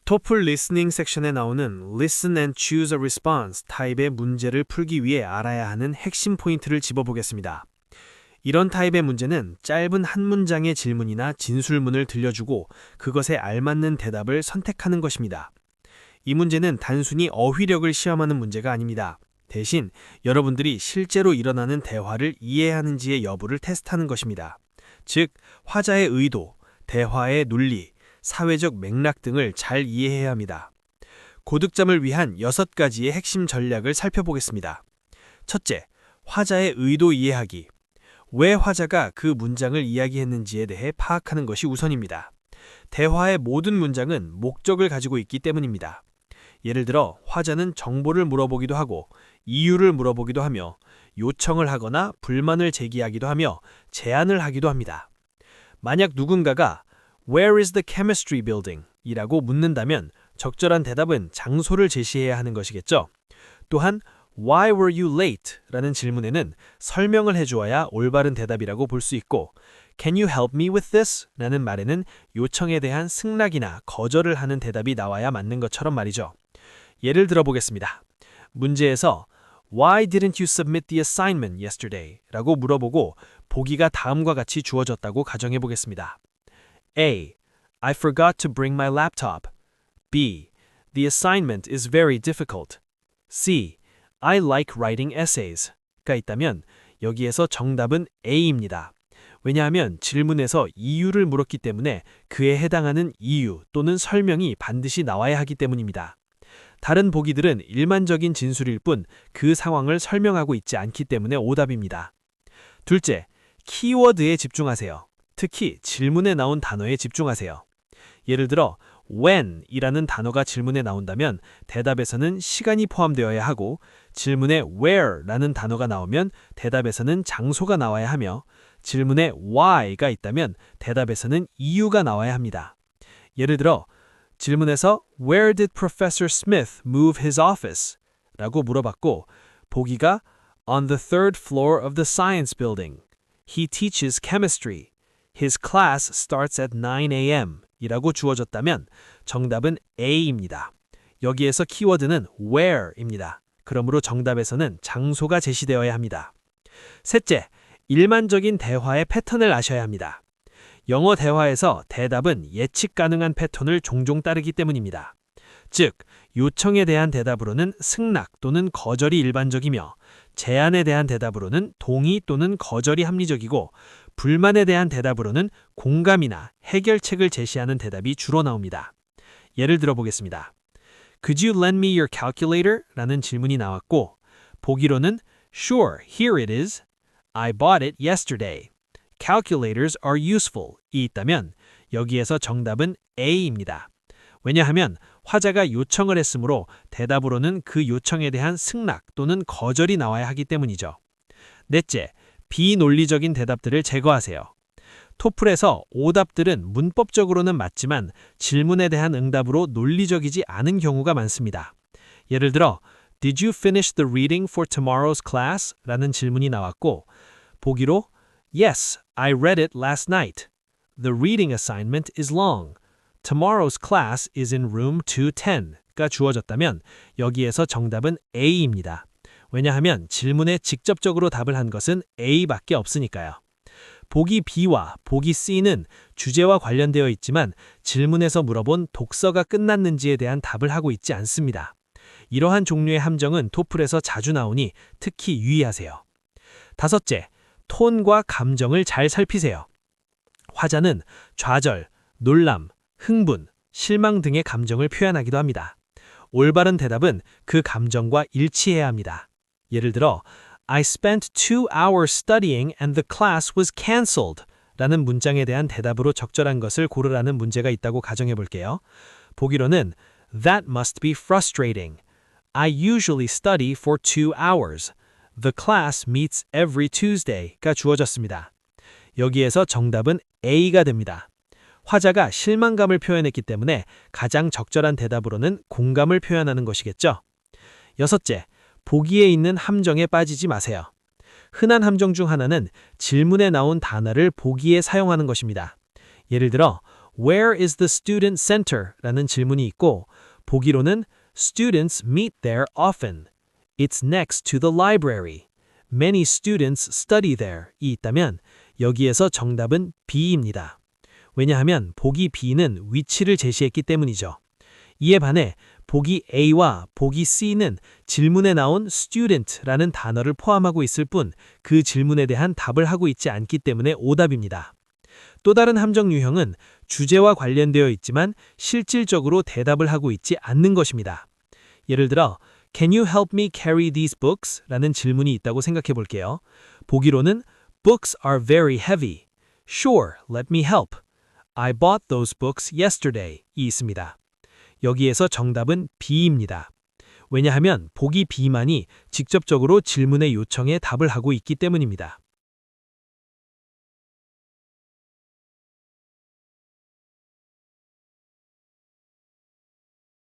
토플 리스닝 섹션에 나오는 Listen and choose a response 타입의 문제를 풀기 위해 알아야 하는 핵심 포인트를 짚어보겠습니다. 이런 타입의 문제는 짧은 한 문장의 질문이나 진술문을 들려주고 그것에 알맞는 대답을 선택하는 것입니다. 이 문제는 단순히 어휘력을 시험하는 문제가 아닙니다. 대신 여러분들이 실제로 일어나는 대화를 이해하는지의 여부를 테스트하는 것입니다. 즉, 화자의 의도, 대화의 논리, 사회적 맥락 등을 잘 이해해야 합니다. 고득점을 위한 6가지의 핵심 전략을 살펴보겠습니다. 첫째, 화자의 의도 이해하기. 왜 화자가 그 문장을 이야기했는지에 대해 파악하는 것이 우선입니다. 대화의 모든 문장은 목적을 가지고 있기 때문입니다. 예를 들어 화자는 정보를 물어보기도 하고 이유를 물어보기도 하며 요청을 하거나 불만을 제기하기도 하며 제안을 하기도 합니다. 만약 누군가가 Where is the chemistry building? 이라고 묻는다면 적절한 대답은 장소를 제시해야 하는 것이겠죠. 또한 Why were you late? 라는 질문에는 설명을 해주어야 올바른 대답이라고 볼 수 있고 Can you help me with this? 라는 말에는 요청에 대한 승낙이나 거절을 하는 대답이 나와야 맞는 것처럼 말이죠. 예를 들어보겠습니다. 문제에서 Why didn't you submit the assignment yesterday? 라고 물어보고 보기가 다음과 같이 주어졌다고 가정해보겠습니다. A. I forgot to bring my laptop. B. The assignment is very difficult. C. I like writing essays. 가 있다면 여기에서 정답은 A입니다. 왜냐하면 질문에서 이유를 물었기 때문에 그에 해당하는 이유 또는 설명이 반드시 나와야 하기 때문입니다. 다른 보기들은 일반적인 진술일 뿐 그 상황을 설명하고 있지 않기 때문에 오답입니다. 둘째, 키워드에 집중하세요. 특히 질문에 나온 단어에 집중하세요. 예를 들어 when 이라는 단어가 질문에 나온다면 대답에서는 시간이 포함되어야 하고 질문에 where 라는 단어가 나오면 대답에서는 장소가 나와야 하며 질문에 why가 있다면 대답에서는 이유가 나와야 합니다. 예를 들어 질문에서 Where did Professor Smith move his office? 라고 물어봤고 보기가 On the third floor of the science building. He teaches chemistry. His class starts at 9 a.m. 이라고 주어졌다면 정답은 A입니다. 여기에서 키워드는 where입니다. 그러므로 정답에서는 장소가 제시되어야 합니다. 셋째, 일반적인 대화의 패턴을 아셔야 합니다. 영어 대화에서 대답은 예측 가능한 패턴을 종종 따르기 때문입니다. 즉, 요청에 대한 대답으로는 승낙 또는 거절이 일반적이며 제안에 대한 대답으로는 동의 또는 거절이 합리적이고 불만에 대한 대답으로는 공감이나 해결책을 제시하는 대답이 주로 나옵니다. 예를 들어보겠습니다. Could you lend me your calculator? 라는 질문이 나왔고 보기로는 Sure, here it is. I bought it yesterday. Calculators are useful 이 있다면 여기에서 정답은 A입니다. 왜냐하면 화자가 요청을 했으므로 대답으로는 그 요청에 대한 승낙 또는 거절이 나와야 하기 때문이죠. 넷째, 비논리적인 대답들을 제거하세요. 토플에서 오답들은 문법적으로는 맞지만 질문에 대한 응답으로 논리적이지 않은 경우가 많습니다. 예를 들어 Did you finish the reading for tomorrow's class? 라는 질문이 나왔고 보기로 Yes, I read it last night. The reading assignment is long. Tomorrow's class is in room 210가 주어졌다면 여기에서 정답은 A입니다. 왜냐하면 질문에 직접적으로 답을 한 것은 A밖에 없으니까요. 보기 B와 보기 C는 주제와 관련되어 있지만 질문에서 물어본 독서가 끝났는지에 대한 답을 하고 있지 않습니다. 이러한 종류의 함정은 토플에서 자주 나오니 특히 유의하세요. 다섯째, 톤과 감정을 잘 살피세요. 화자는 좌절, 놀람, 흥분, 실망 등의 감정을 표현하기도 합니다. 올바른 대답은 그 감정과 일치해야 합니다. 예를 들어 I spent 2 hours studying and the class was cancelled 라는 문장에 대한 대답으로 적절한 것을 고르라는 문제가 있다고 가정해 볼게요. 보기로는 That must be frustrating. I usually study for 2 hours. The class meets every Tuesday가 주어졌습니다. 여기에서 정답은 A가 됩니다. 화자가 실망감을 표현했기 때문에 가장 적절한 대답으로는 공감을 표현하는 것이겠죠. 여섯째, 보기에 있는 함정에 빠지지 마세요. 흔한 함정 중 하나는 질문에 나온 단어를 보기에 사용하는 것입니다. 예를 들어 Where is the student center? 라는 질문이 있고 보기로는 Students meet there often. It's next to the library. Many students study there. 이 있다면 여기에서 정답은 B입니다. 왜냐하면 보기 B는 위치를 제시했기 때문이죠. 이에 반해 보기 A와 보기 C는 질문에 나온 student라는 단어를 포함하고 있을 뿐 그 질문에 대한 답을 하고 있지 않기 때문에 오답입니다. 또 다른 함정 유형은 주제와 관련되어 있지만 실질적으로 대답을 하고 있지 않는 것입니다. 예를 들어 Can you help me carry these books? 라는 질문이 있다고 생각해 볼게요. 보기로는 Books are very heavy. Sure, let me help. I bought those books yesterday. 이 있습니다. 여기에서 정답은 B입니다. 왜냐하면 보기 B만이 직접적으로 질문의 요청에 답을 하고 있기 때문입니다.